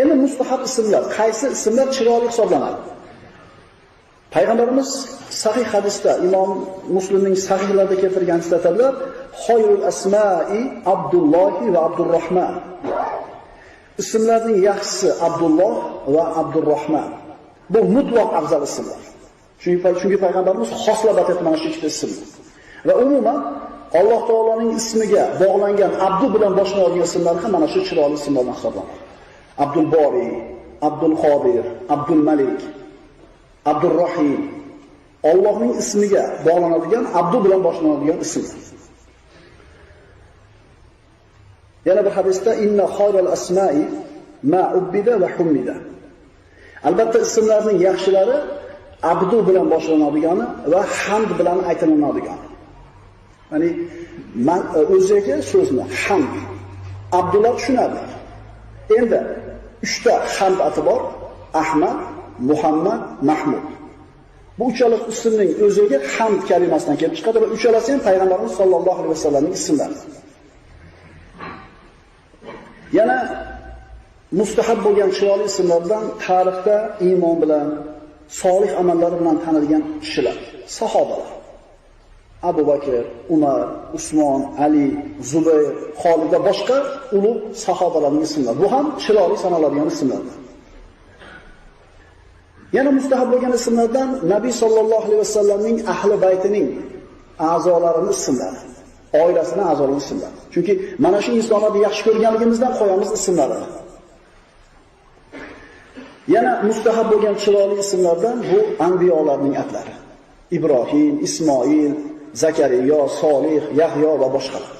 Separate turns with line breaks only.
Endi mustahab ismlar, qaysi ismlar chiroyli hisoblanadi? Payg'ambarimiz sahih hadisda, Imom Muslimning sahihlarida keltirgan aytadilar, "Xoyrul asma'i Abdulloh va Abdurrahman." Ismlarning yaxshisi Abdulloh va Abdurrahman. Bu mutlaq afzal ismlar. Chunki payg'ambarimiz xoslab aytib mana shu ikkita ism. Va umuman Alloh taoloning ismiga bog'langan Abdu bilan boshlanadigan ismlar ham mana shu chiroyli ismlardan hisoblanadi. Abdul Bori, Abdul Qodir, Abdul Malik, Abdul Rahim. Allohning ismiga bog'lanadigan Abdu bilan boshlanadigan ismlar. Yana bir hadisda inna khayral asma'i ma ubbida va humida. Albatta ismlarning yaxshilari Abdu bilan boshlanadigani va hamd bilan aytiladigani. Ya'ni man o'ziga so'zni hamd Abdullah tushunadi. Endi 3 ta hamd ati bor: Ahmad, Muhammad, Mahmud. Bu uchala ismning o'ziga hamd kalimasidan kelib chiqadi va uchalasi ham payg'ambarimiz sollallohu alayhi vasallamning ismlari. Yana mustahab bo'lgan chiroyli ismlardan tarixda iymon bilan, solih amallar bilan tanilgan kishilar, sahobalar. Abu Bakr, Umar, Usmon, Ali, Zubayr, Xolid va boshqa ulug' sahobalarning ismlari. Bu ham chiroyli sanaladigan ismlar. Yana mustahab bo'lgan ismlardan Nabiy sollallohu alayhi vasallamning ahli baytining a'zolarining ismlari, oilasining a'zolarining ismlari. Chunki mana shu insonlarni yaxshi ko'rganligimizdan qo'yamiz ismlarini. Yana mustahab bo'lgan chiroyli ismlardan bu anbiyolarning atlari. Ibrohim, Ismoil, Zakariya, Solih, Yahyo va boshqalar.